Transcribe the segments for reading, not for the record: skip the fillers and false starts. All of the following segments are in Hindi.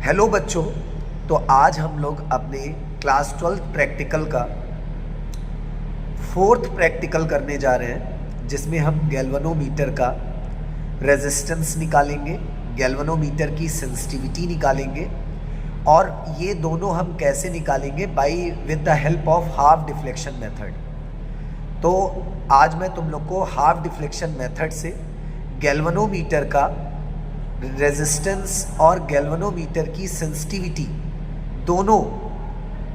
हेलो बच्चों, तो आज हम लोग अपने क्लास 12 प्रैक्टिकल का 4th प्रैक्टिकल करने जा रहे हैं, जिसमें हम गैल्वेनोमीटर का रेजिस्टेंस निकालेंगे, गैल्वेनोमीटर की सेंसिटिविटी निकालेंगे। और ये दोनों हम कैसे निकालेंगे? With the help of half deflection method. तो आज मैं तुम लोग को हाफ डिफ्लेक्शन मेथड से गैल्वेनोमीटर का रेजिस्टेंस और गैल्वेनोमीटर की सेंसिटिविटी दोनों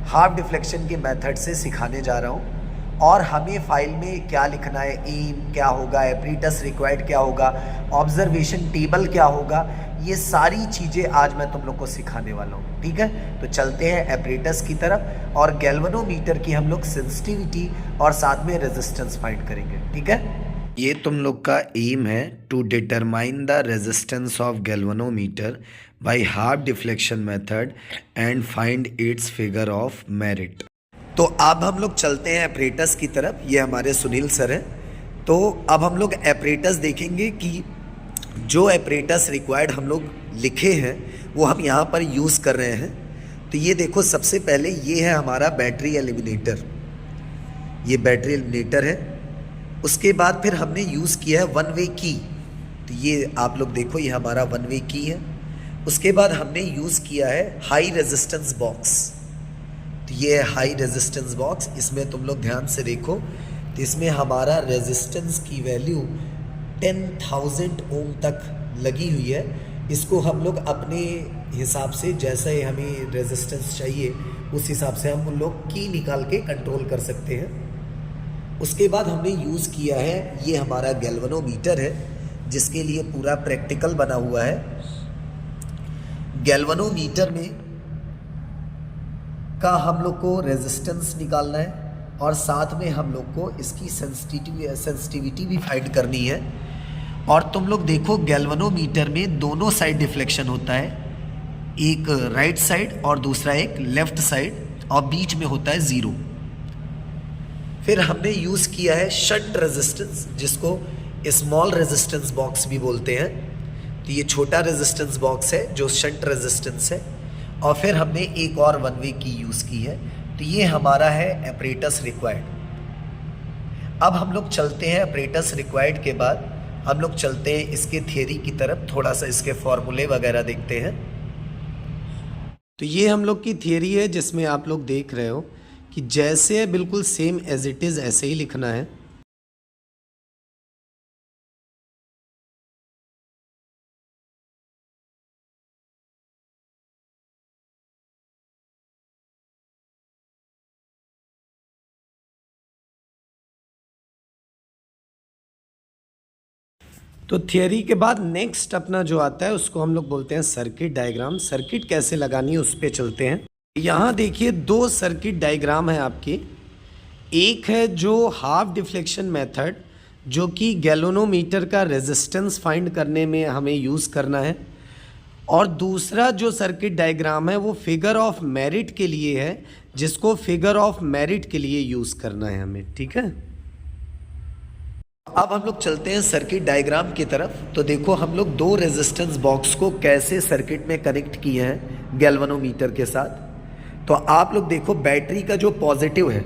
हाफ डिफ्लेक्शन के मेथड से सिखाने जा रहा हूँ। और हमें फाइल में क्या लिखना है, एम क्या होगा, एपरेटस रिक्वायर्ड क्या होगा, ऑब्जर्वेशन टेबल क्या होगा, ये सारी चीज़ें आज मैं तुम लोग को सिखाने वाला हूँ। ठीक है, तो चलते हैं एपरेटस की तरफ और गैल्वेनोमीटर की हम लोग सेंसिटिविटी और साथ में रेजिस्टेंस फाइंड करेंगे। ठीक है, ये तुम लोग का एम है to determine the resistance of galvanometer by half deflection method and find its figure of merit. तो अब हम लोग चलते हैं एपरेटस की तरफ। ये हमारे सुनील सर हैं। तो अब हम लोग एपरेटस देखेंगे कि जो एपरेटस रिक्वायर्ड हम लोग लिखे हैं वो हम यहाँ पर यूज़ कर रहे हैं। तो ये देखो, सबसे पहले ये है हमारा बैटरी एलिमिनेटर। ये बैटरी एलिमिनेटर है। उसके बाद फिर हमने यूज़ किया है वन वे की। तो ये आप लोग देखो, ये हमारा वन वे की है। उसके बाद हमने यूज़ किया है हाई रेजिस्टेंस बॉक्स। तो ये है हाई रेजिस्टेंस बॉक्स। इसमें तुम लोग ध्यान से देखो, तो इसमें हमारा रेजिस्टेंस की वैल्यू 10,000 ओम तक लगी हुई है। इसको हम लोग अपने हिसाब से, जैसे हमें रेजिस्टेंस चाहिए उस हिसाब से हम उन लोग की निकाल के कंट्रोल कर सकते हैं। उसके बाद हमने यूज़ किया है, ये हमारा गैल्वेनोमीटर है जिसके लिए पूरा प्रैक्टिकल बना हुआ है। गैल्वेनोमीटर में का हम लोग को रेजिस्टेंस निकालना है और साथ में हम लोग को इसकी सेंसिटिविटी भी फाइंड करनी है। और तुम लोग देखो, गैल्वेनोमीटर में दोनों साइड डिफ्लेक्शन होता है, एक राइट साइड और दूसरा एक लेफ्ट साइड, और बीच में होता है ज़ीरो। फिर हमने यूज़ किया है शंट रेजिस्टेंस, जिसको स्मॉल रेजिस्टेंस बॉक्स भी बोलते हैं। तो ये छोटा रेजिस्टेंस बॉक्स है जो शंट रेजिस्टेंस है। और फिर हमने एक और वन वे की यूज़ की है। तो ये हमारा है एपरेटस रिक्वायर्ड। अब हम लोग चलते हैं एपरेटस रिक्वायर्ड के बाद हम लोग चलते हैं इसके थियरी की तरफ, थोड़ा सा इसके फॉर्मूले वगैरह देखते हैं। तो ये हम लोग की थियरी है जिसमें आप लोग देख रहे हो कि जैसे है बिल्कुल सेम एज इट इज़ ऐसे ही लिखना है। तो थियरी के बाद नेक्स्ट अपना जो आता है उसको हम लोग बोलते हैं सर्किट डायग्राम। सर्किट कैसे लगानी है उस पर चलते हैं। यहाँ देखिए, दो सर्किट डायग्राम है आपकी। एक है जो हाफ डिफ्लेक्शन मेथड, जो कि गैल्वेनोमीटर का रेजिस्टेंस फाइंड करने में हमें यूज़ करना है, और दूसरा जो सर्किट डायग्राम है वो फिगर ऑफ मेरिट के लिए है, जिसको फिगर ऑफ मेरिट के लिए यूज़ करना है हमें। ठीक है, अब हम लोग चलते हैं सर्किट डायग्राम की तरफ। तो देखो, हम लोग दो रेजिस्टेंस बॉक्स को कैसे सर्किट में कनेक्ट किए हैं गैल्वेनोमीटर के साथ। तो आप लोग देखो, बैटरी का जो पॉजिटिव है,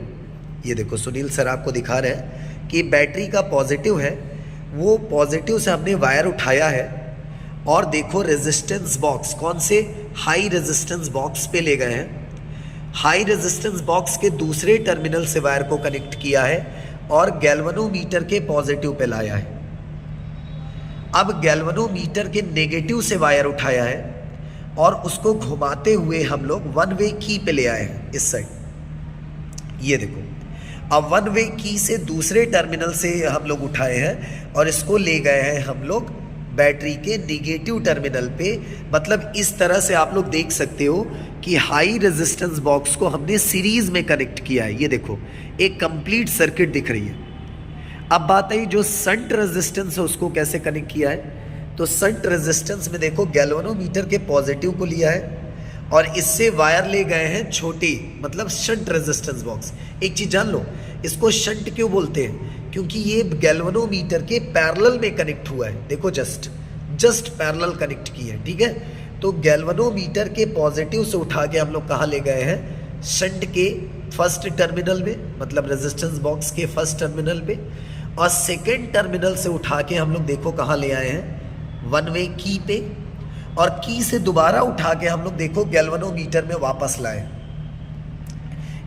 ये देखो सुनील सर आपको दिखा रहे हैं कि बैटरी का पॉजिटिव है, वो पॉजिटिव से हमने वायर उठाया है। और देखो रेजिस्टेंस बॉक्स कौन से, हाई रेजिस्टेंस बॉक्स पे ले गए हैं। हाई रेजिस्टेंस बॉक्स के दूसरे टर्मिनल से वायर को कनेक्ट किया है और गैल्वेनोमीटर के पॉजिटिव पे लाया है। अब गैल्वेनोमीटर के नेगेटिव से वायर उठाया है और उसको घुमाते हुए हम लोग वन वे की पे ले आए हैं इस साइड। ये देखो, अब वन वे की से दूसरे टर्मिनल से हम लोग उठाए हैं और इसको ले गए हैं हम लोग बैटरी के नेगेटिव टर्मिनल पे। मतलब इस तरह से आप लोग देख सकते हो कि हाई रेजिस्टेंस बॉक्स को हमने सीरीज में कनेक्ट किया है। ये देखो, एक कंप्लीट सर्किट दिख रही है। अब बात आई जो शंट रेजिस्टेंस है उसको कैसे कनेक्ट किया है। तो शंट रेजिस्टेंस में देखो, गैल्वेनोमीटर के पॉजिटिव को लिया है और इससे वायर ले गए हैं छोटी, मतलब शंट रेजिस्टेंस बॉक्स। एक चीज़ जान लो, इसको शंट क्यों बोलते हैं, क्योंकि ये गैल्वेनोमीटर के पैरेलल में कनेक्ट हुआ है। देखो, जस्ट पैरेलल कनेक्ट की है। ठीक है, तो गैल्वेनोमीटर के पॉजिटिव से उठा के हम लोग कहाँ ले गए हैं, शंट के फर्स्ट टर्मिनल में, मतलब रेजिस्टेंस बॉक्स के फर्स्ट टर्मिनल पे, और सेकेंड टर्मिनल से उठा के हम लोग देखो कहाँ ले आए हैं, वन वे की पे, और की से दोबारा उठा के हम लोग देखो गैल्वेनोमीटर में वापस लाए।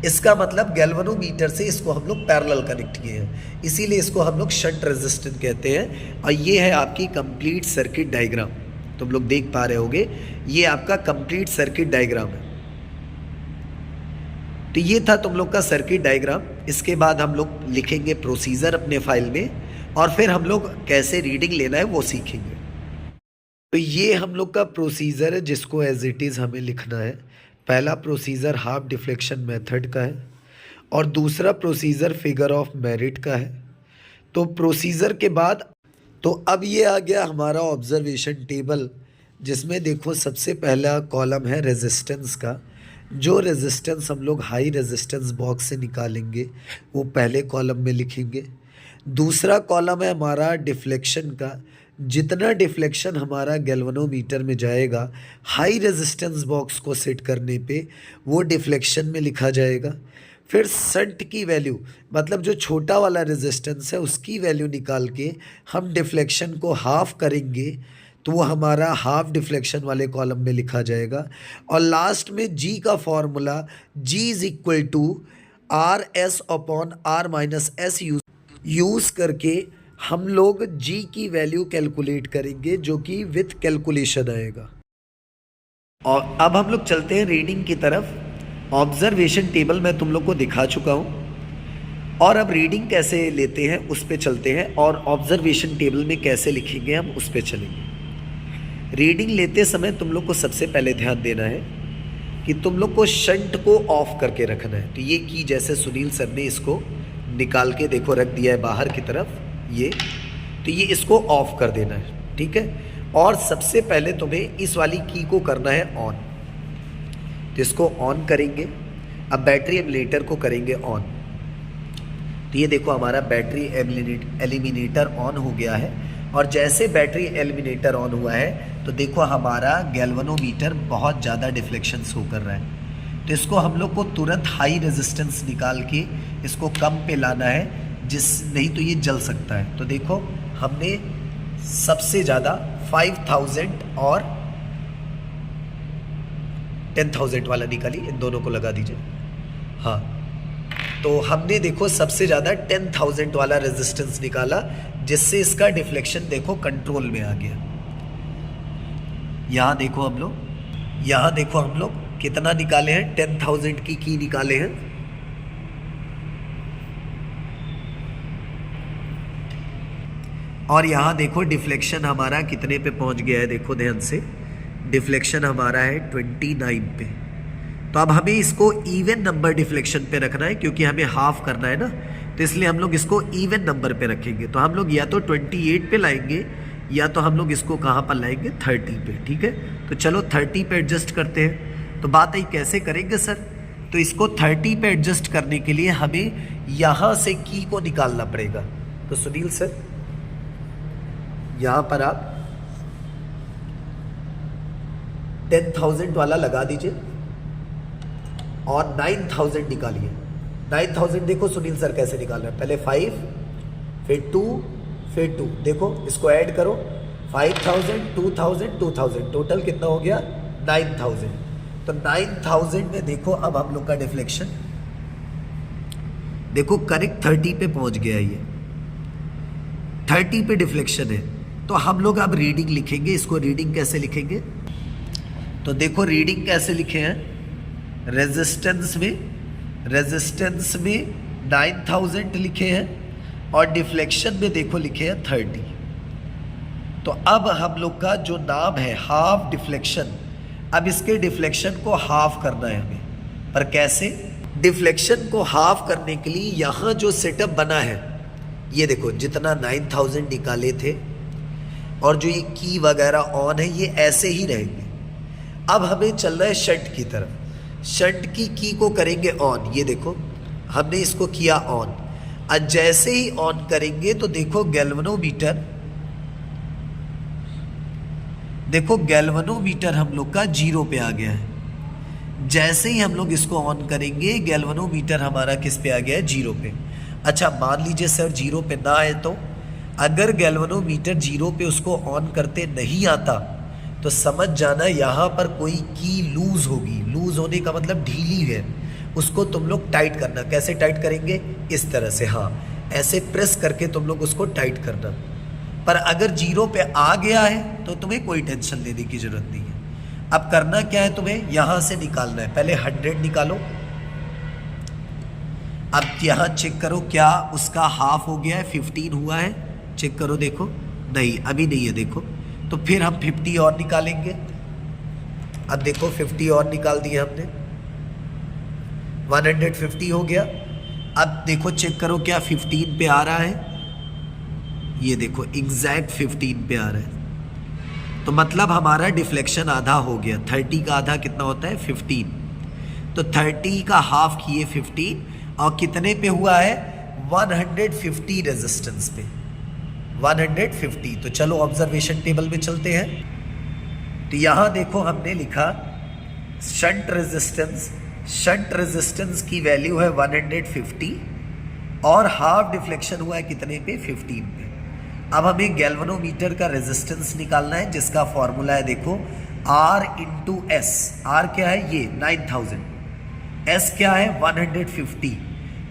इसका मतलब गैल्वेनोमीटर से इसको हम लोग पैरेलल कनेक्ट किए हैं, इसीलिए इसको हम लोग शंट रेजिस्टेंस कहते हैं। और ये है आपकी कंप्लीट सर्किट डायग्राम, तुम लोग देख पा रहे होगे, ये आपका कंप्लीट सर्किट डायग्राम है। तो ये था तुम लोग का सर्किट डायग्राम। इसके बाद हम लोग लिखेंगे प्रोसीजर अपने फाइल में, और फिर हम लोग कैसे रीडिंग लेना है वो सीखेंगे। तो ये हम लोग का प्रोसीजर है जिसको एज इट इज़ हमें लिखना है। पहला प्रोसीजर हाफ डिफ्लेक्शन मेथड का है, और दूसरा प्रोसीजर फिगर ऑफ मेरिट का है। तो प्रोसीजर के बाद तो अब ये आ गया हमारा ऑब्जर्वेशन टेबल, जिसमें देखो सबसे पहला कॉलम है रेजिस्टेंस का। जो रेजिस्टेंस हम लोग हाई रेजिस्टेंस बॉक्स से निकालेंगे वो पहले कॉलम में लिखेंगे। दूसरा कॉलम है हमारा डिफ्लेक्शन का, जितना डिफ्लेक्शन हमारा गैल्वेनोमीटर में जाएगा हाई रेजिस्टेंस बॉक्स को सेट करने पे वो डिफ्लेक्शन में लिखा जाएगा। फिर शंट की वैल्यू, मतलब जो छोटा वाला रेजिस्टेंस है उसकी वैल्यू निकाल के हम डिफ्लेक्शन को हाफ करेंगे तो वो हमारा हाफ डिफ्लेक्शन वाले कॉलम में लिखा जाएगा। और लास्ट में जी का formula G is equal to R S upon R minus S use करके हम लोग G की वैल्यू कैलकुलेट करेंगे, जो कि विथ कैलकुलेशन आएगा। और अब हम लोग चलते हैं रीडिंग की तरफ। ऑब्जर्वेशन टेबल मैं तुम लोग को दिखा चुका हूँ, और अब रीडिंग कैसे लेते हैं उस पे चलते हैं, और ऑब्जर्वेशन टेबल में कैसे लिखेंगे हम उस पे चलेंगे। रीडिंग लेते समय तुम लोग को सबसे पहले ध्यान देना है कि तुम लोग को शंट को ऑफ करके रखना है। तो ये की जैसे सुनील सर ने इसको निकाल के देखो रख दिया है बाहर की तरफ, ये तो ये इसको ऑफ कर देना है, ठीक है। और सबसे पहले तुम्हें इस वाली की को करना है ऑन, तो इसको ऑन करेंगे। अब बैटरी एलिमिनेटर को करेंगे ऑन, तो ये देखो हमारा बैटरी एलिमिनेटर ऑन हो गया है। और जैसे बैटरी एलिमिनेटर ऑन हुआ है तो देखो हमारा गैल्वेनोमीटर बहुत ज़्यादा डिफ्लेक्शन शो कर रहा है। तो इसको हम लोग को तुरंत हाई रेजिस्टेंस निकाल के इसको कम पे लाना है, नहीं तो ये जल सकता है। तो देखो हमने सबसे ज़्यादा 5000 और 10,000 वाला निकाली, इन दोनों को लगा दीजिए। हाँ, तो हमने देखो सबसे ज़्यादा 10,000 वाला रेजिस्टेंस निकाला, जिससे इसका डिफ्लेक्शन देखो कंट्रोल में आ गया। यहाँ देखो हम लोग कितना निकाले हैं, 10,000 की निकाले हैं। और यहाँ देखो डिफ्लेक्शन हमारा कितने पे पहुँच गया है, देखो ध्यान से, डिफ्लेक्शन हमारा है 29 पे। तो अब हमें इसको इवन नंबर डिफ्लेक्शन पे रखना है, क्योंकि हमें हाफ करना है ना, तो इसलिए हम लोग इसको इवन नंबर पे रखेंगे। तो हम लोग या तो 28 पे लाएंगे, या तो हम लोग इसको कहाँ पर लाएंगे, 30 पे, ठीक है। तो चलो 30 पे एडजस्ट करते हैं। तो बात आई कैसे करेंगे सर, तो इसको 30 पे एडजस्ट करने के लिए हमें यहाँ से की को निकालना पड़ेगा। तो सुनील सर यहाँ पर आप 10,000 वाला लगा दीजिए और 9,000 निकालिए। 9,000 देखो सुनील सर कैसे निकाल रहे हैं, पहले 5 फिर 2 फिर 2, देखो इसको ऐड करो, 5,000 2,000 2,000, टोटल कितना हो गया 9,000। तो 9,000 में देखो अब हम लोग का डिफ्लेक्शन देखो करेक्ट 30 पे पहुंच गया, ये 30 पे डिफ्लेक्शन है। तो हम लोग अब रीडिंग लिखेंगे, इसको रीडिंग कैसे लिखेंगे, तो देखो रीडिंग कैसे लिखे हैं, रेजिस्टेंस में 9,000 लिखे हैं और डिफ्लेक्शन में देखो लिखे हैं 30। तो अब हम लोग का जो नाम है हाफ डिफ्लेक्शन, अब इसके डिफ्लेक्शन को हाफ करना है हमें, पर कैसे, डिफ्लेक्शन को हाफ करने के लिए यहाँ जो सेटअप बना है, ये देखो जितना 9,000 निकाले थे और जो ये की वगैरह ऑन है ये ऐसे ही रहेंगे। अब हमें चलना है शंट की तरफ, शंट की को करेंगे ऑन, ये देखो हमने इसको किया ऑन। और जैसे ही ऑन करेंगे तो देखो देखो गैल्वेनोमीटर हम लोग का 0 पे आ गया है। जैसे ही हम लोग इसको ऑन करेंगे गैल्वेनोमीटर हमारा किस पे आ गया है, 0 पे। अच्छा मान लीजिए सर 0 पे ना आए तो, अगर गैल्वेनोमीटर 0 पे उसको ऑन करते नहीं आता तो समझ जाना यहाँ पर कोई की लूज होगी। लूज होने का मतलब ढीली है, उसको तुम लोग टाइट करना। कैसे टाइट करेंगे, इस तरह से, हाँ ऐसे प्रेस करके तुम लोग उसको टाइट करना। पर अगर 0 पे आ गया है तो तुम्हें कोई टेंशन लेने की जरूरत नहीं है। अब करना क्या है, तुम्हें यहां से निकालना है। पहले 100 निकालो। अब यहां चेक करो क्या उसका हाफ हो गया है, 15 हुआ है, चेक करो देखो, नहीं अभी नहीं है देखो। तो फिर हम 50 और निकालेंगे। अब देखो 50 और निकाल दिए हमने, 150 हो गया। अब देखो चेक करो क्या 15 पे आ रहा है, ये देखो एग्जैक्ट 15 पे आ रहा है। तो मतलब हमारा डिफ्लेक्शन आधा हो गया। 30 का आधा कितना होता है, 15। तो 30 का हाफ किए 15, और कितने पे हुआ है, 150 रेजिस्टेंस पे, 150। तो चलो ऑब्जर्वेशन टेबल में चलते हैं। तो यहां देखो हमने लिखा शंट रेजिस्टेंस की वैल्यू है 150 और हाफ डिफ्लेक्शन हुआ है कितने पे, 15 पे। अब हमें गैल्वेनोमीटर का रेजिस्टेंस निकालना है, जिसका फॉर्मूला है देखो R इंटू एस। R क्या है, ये 9000, S क्या है 150,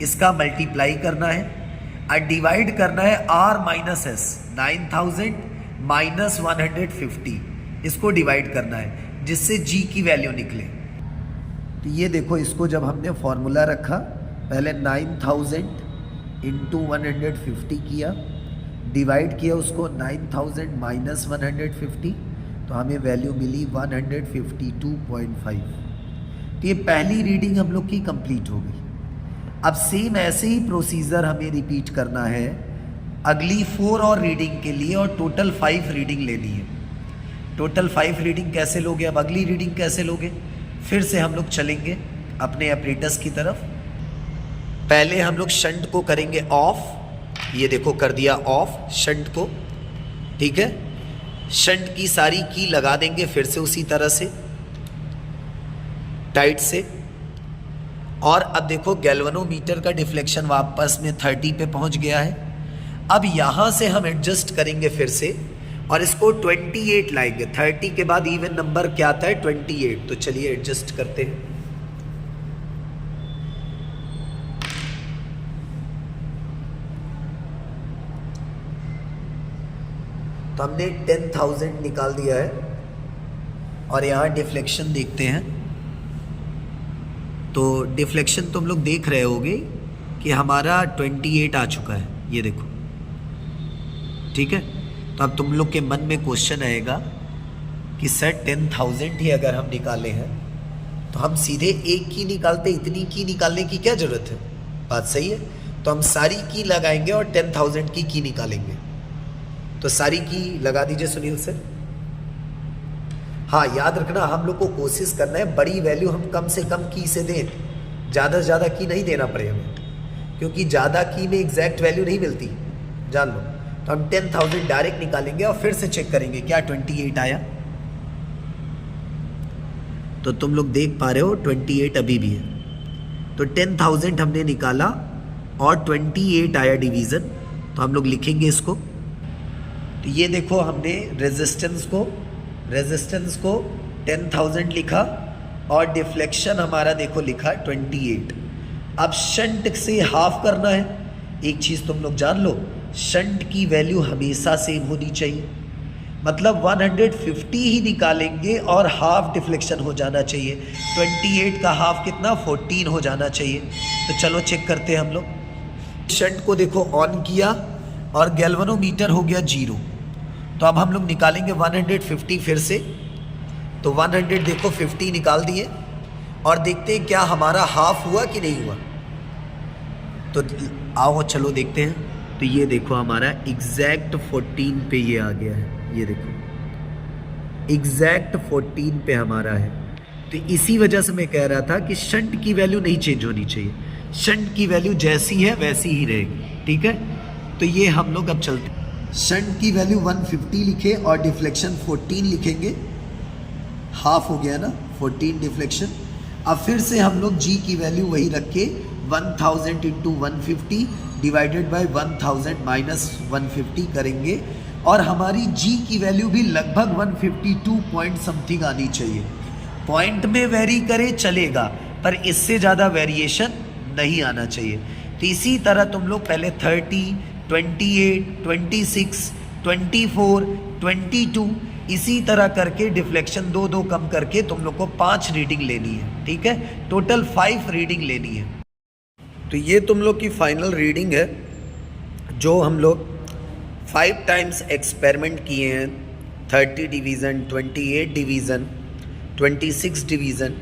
इसका मल्टीप्लाई करना है और डिवाइड करना है R माइनस एस, 9000 माइनस 150, इसको डिवाइड करना है जिससे G की वैल्यू निकले। तो ये देखो इसको जब हमने फॉर्मूला रखा, पहले 9000 इंटू 150 किया, डिवाइड किया उसको 9000 माइनस 150, तो हमें वैल्यू मिली 152.5। तो ये पहली रीडिंग हम लोग की कंप्लीट हो गई। अब सेम ऐसे ही प्रोसीजर हमें रिपीट करना है अगली 4 और रीडिंग के लिए, और टोटल 5 रीडिंग लेनी है। टोटल 5 रीडिंग कैसे लोगे, अब अगली रीडिंग कैसे लोगे, फिर से हम लोग चलेंगे अपने अपरेटस की तरफ। पहले हम लोग शंट को करेंगे ऑफ, ये देखो कर दिया ऑफ शंट को, ठीक है। शंट की सारी की लगा देंगे फिर से उसी तरह से टाइट से। और अब देखो गैल्वेनोमीटर का डिफ्लेक्शन वापस में 30 पे पहुंच गया है। अब यहां से हम एडजस्ट करेंगे फिर से और इसको 28 लाएंगे। 30 के बाद इवन नंबर क्या आता है, 28। तो चलिए एडजस्ट करते हैं। तो हमने 10,000 निकाल दिया है और यहाँ डिफ्लेक्शन देखते हैं। तो डिफ्लेक्शन तुम लोग देख रहे होगे कि हमारा 28 आ चुका है, ये देखो, ठीक है। तो अब तुम लोग के मन में क्वेश्चन आएगा कि सर 10,000 ही अगर हम निकाले हैं तो हम सीधे एक की निकालते, इतनी की निकालने की क्या जरूरत है, बात सही है। तो हम सारी की लगाएंगे और 10,000 की निकालेंगे। तो सारी की लगा दीजिए सुनील सर। हाँ याद रखना, हम लोग को कोशिश करना है बड़ी वैल्यू हम कम से कम की से दें, ज़्यादा से ज़्यादा की नहीं देना पड़े हमें, क्योंकि ज़्यादा की में एग्जैक्ट वैल्यू नहीं मिलती, जान लो। तो हम 10,000 डायरेक्ट निकालेंगे और फिर से चेक करेंगे क्या 28 आया। तो तुम लोग देख पा रहे हो 28 अभी भी है। तो 10,000 हमने निकाला और 28 आया डिवीज़न। तो हम लोग लिखेंगे इसको। तो ये देखो हमने रेजिस्टेंस को 10,000 लिखा और डिफ्लेक्शन हमारा देखो लिखा 28। अब शंट से हाफ करना है। एक चीज़ तुम लोग जान लो, शंट की वैल्यू हमेशा सेम होनी चाहिए, मतलब 150 ही निकालेंगे और हाफ डिफ्लेक्शन हो जाना चाहिए। 28 का हाफ कितना, 14 हो जाना चाहिए। तो चलो चेक करते हैं हम लोग। शंट को देखो ऑन किया और गैल्वेनोमीटर हो गया 0। तो अब हम लोग निकालेंगे 150 फिर से। तो 100 देखो 50 निकाल दिए और देखते हैं क्या हमारा हाफ हुआ कि नहीं हुआ। तो आओ चलो देखते हैं। तो ये देखो हमारा एग्जैक्ट 14 पे ये आ गया है, ये देखो एग्जैक्ट 14 पे हमारा है। तो इसी वजह से मैं कह रहा था कि शंट की वैल्यू नहीं चेंज होनी चाहिए, शंट की वैल्यू जैसी है वैसी ही रहेगी, ठीक है। तो ये हम लोग अब चलते शंट की वैल्यू 150 लिखे और डिफ्लेक्शन 14 लिखेंगे, हाफ हो गया ना, 14 डिफ्लेक्शन। अब फिर से हम लोग जी की वैल्यू वही रख के 1000 इंटू 150 डिवाइडेड बाय 1000 माइनस 150 करेंगे और हमारी जी की वैल्यू भी लगभग 152 पॉइंट समथिंग आनी चाहिए। पॉइंट में वेरी करे चलेगा, पर इससे ज़्यादा वेरिएशन नहीं आना चाहिए। तो इसी तरह तुम लोग पहले 30, 28, 26, 24, 22 इसी तरह करके डिफ्लेक्शन दो दो कम करके तुम लोग को 5 रीडिंग लेनी है, ठीक है। टोटल 5 रीडिंग लेनी है। तो ये तुम लोग की फाइनल रीडिंग है जो हम लोग 5 टाइम्स एक्सपेरिमेंट किए हैं। 30 डिवीज़न, 28 डिवीज़न, 26 डिवीज़न,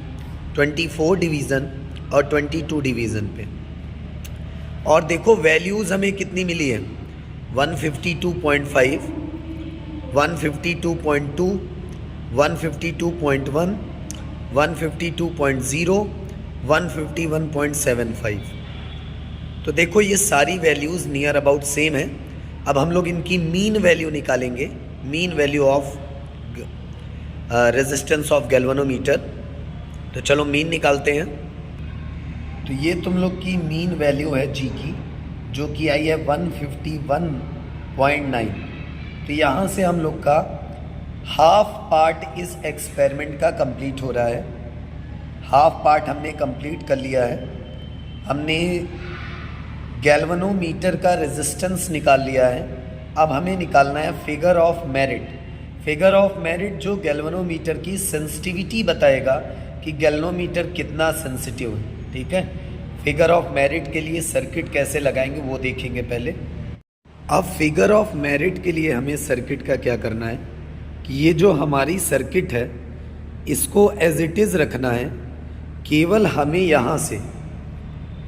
24 डिवीज़न और 22 डिवीज़न पे। और देखो वैल्यूज़ हमें कितनी मिली है, 152.5, 152.2, 152.1, 152.0, 151.75। तो देखो ये सारी वैल्यूज़ नियर अबाउट सेम है। अब हम लोग इनकी मीन वैल्यू निकालेंगे, mean value of resistance of galvanometer. तो चलो मीन निकालते हैं। तो ये तुम लोग की मीन वैल्यू है जी की, जो कि आई है 151.9। तो यहाँ से हम लोग का हाफ पार्ट इस एक्सपेरिमेंट का कंप्लीट हो रहा है। हाफ पार्ट हमने कंप्लीट कर लिया है। हमने गैल्वेनोमीटर का रेजिस्टेंस निकाल लिया है। अब हमें निकालना है figure of merit. Figure of merit जो गैल्वेनोमीटर की सेंसिटिविटी बताएगा कि गैल्वेनोमीटर कितना सेंसिटिव है, ठीक है। फिगर ऑफ मेरिट के लिए सर्किट कैसे लगाएंगे वो देखेंगे पहले। अब फिगर ऑफ मेरिट के लिए हमें सर्किट का क्या करना है कि ये जो हमारी सर्किट है इसको एज इट इज़ रखना है। केवल हमें यहाँ से,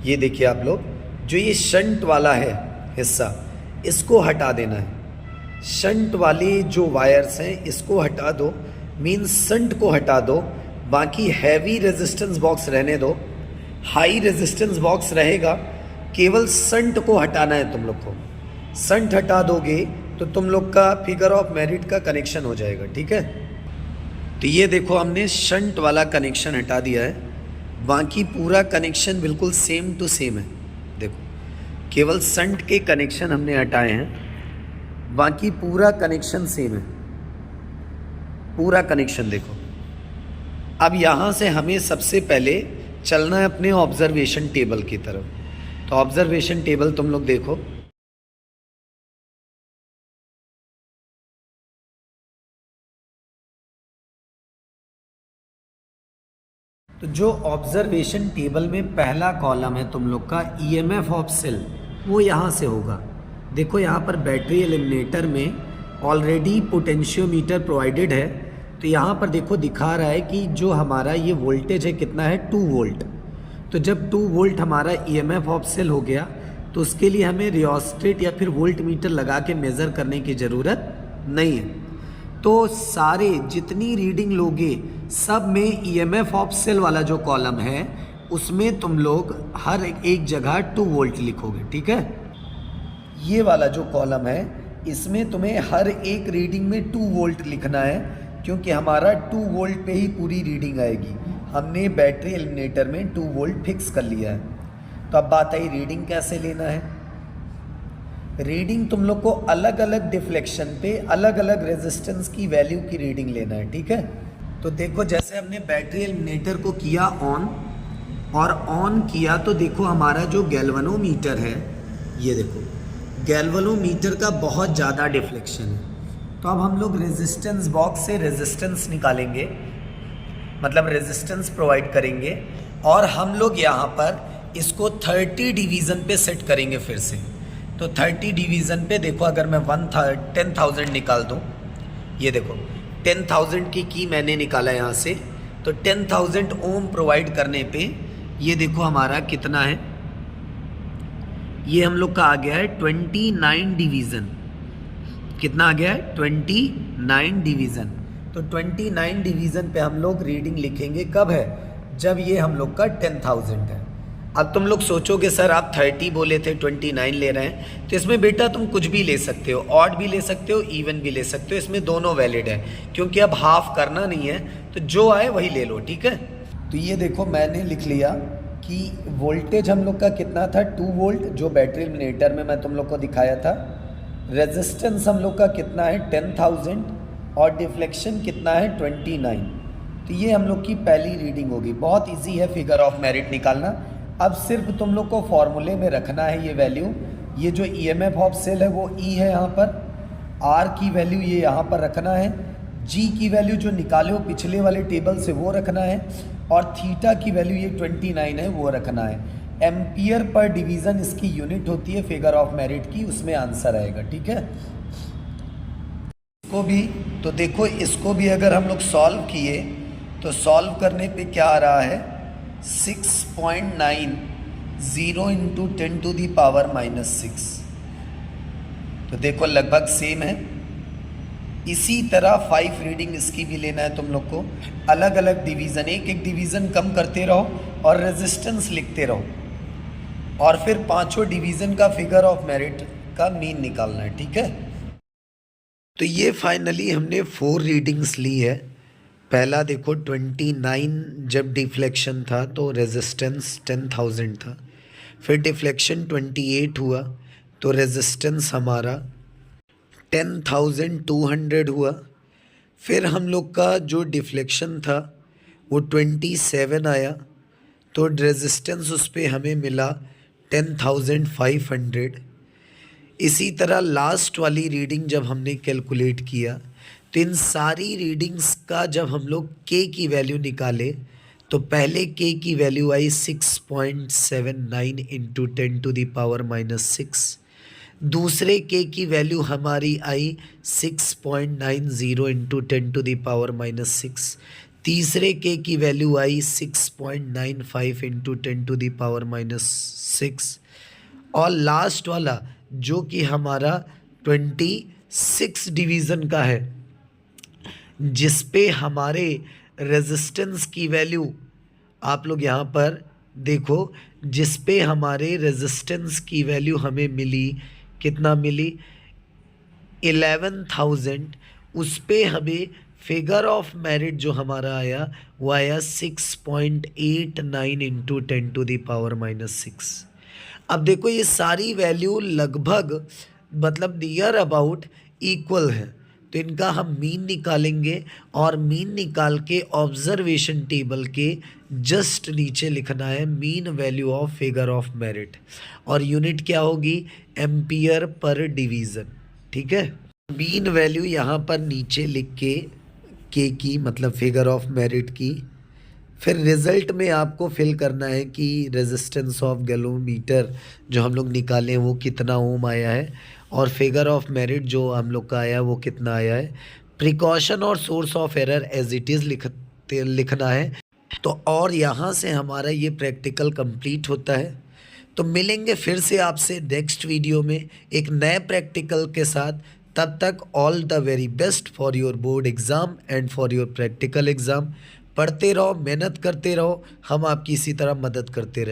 ये देखिए आप लोग, जो ये शंट वाला है हिस्सा इसको हटा देना है। शंट वाले जो वायर्स हैं इसको हटा दो, मीन्स शंट को हटा दो। बाकी हैवी रेजिस्टेंस बॉक्स रहने दो, हाई रेजिस्टेंस बॉक्स रहेगा। केवल शंट को हटाना है तुम लोग को। शंट हटा दोगे तो तुम लोग का फिगर ऑफ मेरिट का कनेक्शन हो जाएगा, ठीक है। तो ये देखो हमने शंट वाला कनेक्शन हटा दिया है, बाकी पूरा कनेक्शन बिल्कुल सेम टू सेम है। देखो केवल शंट के कनेक्शन हमने हटाए हैं, बाकी पूरा कनेक्शन सेम है। पूरा कनेक्शन देखो। अब यहाँ से हमें सबसे पहले चलना है अपने ऑब्जर्वेशन टेबल की तरफ। तो ऑब्जर्वेशन टेबल तुम लोग देखो। तो जो ऑब्जर्वेशन टेबल में पहला कॉलम है तुम लोग का ईएमएफ ऑफ सेल, वो यहाँ से होगा। देखो यहाँ पर बैटरी एलिमिनेटर में ऑलरेडी पोटेंशियोमीटर प्रोवाइडेड है। तो यहाँ पर देखो दिखा रहा है कि जो हमारा ये वोल्टेज है कितना है, 2 वोल्ट। तो जब 2 वोल्ट हमारा ईएमएफ ऑफ सेल हो गया तो उसके लिए हमें रियोस्टेट या फिर वोल्ट मीटर लगा के मेज़र करने की ज़रूरत नहीं है। तो सारे जितनी रीडिंग लोगे सब में ईएमएफ ऑफ सेल वाला जो कॉलम है उसमें तुम लोग हर एक जगह 2 वोल्ट लिखोगे, ठीक है। ये वाला जो कॉलम है इसमें तुम्हें हर एक रीडिंग में 2 वोल्ट लिखना है, क्योंकि हमारा 2 वोल्ट पे ही पूरी रीडिंग आएगी। हमने बैटरी एलिमिनेटर में 2 वोल्ट फिक्स कर लिया है। तो अब बात आई रीडिंग कैसे लेना है। रीडिंग तुम लोग को अलग अलग डिफ्लेक्शन पे अलग अलग रेजिस्टेंस की वैल्यू की रीडिंग लेना है, ठीक है। तो देखो जैसे हमने बैटरी एलिमिनेटर को किया ऑन और ऑन किया तो देखो हमारा जो गैल्वेनोमीटर है, ये देखो गैल्वेनोमीटर का बहुत ज़्यादा डिफ्लेक्शन है। तो अब हम लोग रेजिस्टेंस बॉक्स से रेजिस्टेंस निकालेंगे, मतलब रेजिस्टेंस प्रोवाइड करेंगे और हम लोग यहाँ पर इसको 30 डिवीज़न पे सेट करेंगे फिर से। तो 30 डिवीज़न पे देखो अगर मैं 10,000 निकाल दूँ, ये देखो 10,000 की मैंने निकाला यहाँ से। तो 10,000 ओम प्रोवाइड करने पे ये देखो हमारा कितना है, ये हम लोग का आ गया है 29 डिवीज़न। कितना आ गया है, 29 डिवीज़न। तो 29 डिवीज़न पे हम लोग रीडिंग लिखेंगे। कब है, जब ये हम लोग का 10,000 है। अब तुम लोग सोचोगे सर आप 30 बोले थे 29 ले रहे हैं, तो इसमें बेटा तुम कुछ भी ले सकते हो, ऑड भी ले सकते हो, इवन भी ले सकते हो, इसमें दोनों वैलिड है, क्योंकि अब हाफ करना नहीं है, तो जो आए वही ले लो, ठीक है। तो ये देखो मैंने लिख लिया कि वोल्टेज हम लोग का कितना था 2 वोल्ट, जो बैटरी एलिमिनेटर में मैं तुम लोग को दिखाया था। रेजिस्टेंस हम लोग का कितना है 10,000 और डिफ्लेक्शन कितना है 29। तो ये हम लोग की पहली रीडिंग होगी। बहुत इजी है फिगर ऑफ मेरिट निकालना। अब सिर्फ तुम लोग को फॉर्मूले में रखना है ये वैल्यू। ये जो ईएमएफ ऑफ सेल है वो ई है यहाँ पर, आर की वैल्यू ये यहाँ पर रखना है, जी की वैल्यू जो निकाले हो पिछले वाले टेबल से वो रखना है, और थीटा की वैल्यू ये 29 है वो रखना है। एम्पियर पर डिवीज़न इसकी यूनिट होती है फिगर ऑफ मेरिट की, उसमें आंसर आएगा, ठीक है। इसको भी तो देखो, इसको भी अगर हम लोग सॉल्व किए तो सॉल्व करने पे क्या आ रहा है 6.90 इंटू 10⁻⁻⁶। तो देखो लगभग सेम है। इसी तरह 5 रीडिंग इसकी भी लेना है तुम लोग को। अलग अलग डिवीज़न, एक एक डिवीज़न कम करते रहो और रेजिस्टेंस लिखते रहो, और फिर पांचों डिवीज़न का फिगर ऑफ मेरिट का मीन निकालना है, ठीक है। तो ये फाइनली हमने 4 रीडिंग्स ली है। पहला देखो 29 जब डिफ्लेक्शन था तो रेजिस्टेंस 10,000 था, फिर डिफ्लेक्शन 28 हुआ तो रेजिस्टेंस हमारा 10,200 हुआ, फिर हम लोग का जो डिफ्लेक्शन था वो 27 आया तो रेजिस्टेंस उस पर हमें मिला 10,500। इसी तरह लास्ट वाली रीडिंग जब हमने कैलकुलेट किया तो इन सारी रीडिंग्स का जब हम लोग के की वैल्यू निकाले तो पहले के की वैल्यू आई 6.79 इंटू 10⁻⁻⁶। दूसरे के की वैल्यू हमारी आई 6.90 इंटू 10⁻⁻⁶। तीसरे के की वैल्यू आई 6.95 इंटू 10⁻⁻⁶। और लास्ट वाला जो कि हमारा 26 डिवीज़न का है, जिस पे हमारे रेजिस्टेंस की वैल्यू आप लोग यहाँ पर देखो, जिस पे हमारे रेजिस्टेंस की वैल्यू हमें मिली, कितना मिली 11,000। उस पे हमें फिगर ऑफ मेरिट जो हमारा आया वो आया 6.89 इंटू 10⁻⁻⁶। अब देखो ये सारी वैल्यू लगभग मतलब नियर अबाउट इक्वल है, तो इनका हम मीन निकालेंगे और मीन निकाल के ऑब्जर्वेशन टेबल के जस्ट नीचे लिखना है mean value of figure of merit, और यूनिट क्या होगी एम्पियर पर डिवीज़न, ठीक है। मीन वैल्यू यहाँ पर नीचे लिख के की मतलब फिगर ऑफ मेरिट की, फिर रिज़ल्ट में आपको फिल करना है कि रेजिस्टेंस ऑफ गैल्वेनोमीटर जो हम लोग निकाले वो कितना ओम आया है, और फिगर ऑफ मेरिट जो हम लोग का आया वो कितना आया है। प्रिकॉशन और source of error as it is लिखना है। तो और यहाँ से हमारा ये प्रैक्टिकल कंप्लीट होता है। तो मिलेंगे फिर से आपसे नेक्स्ट वीडियो में एक नए प्रैक्टिकल के साथ। तब तक all the very best for your board exam and for your practical exam. पढ़ते रहो, मेहनत करते रहो, हम आपकी इसी तरह मदद करते रहेंगे।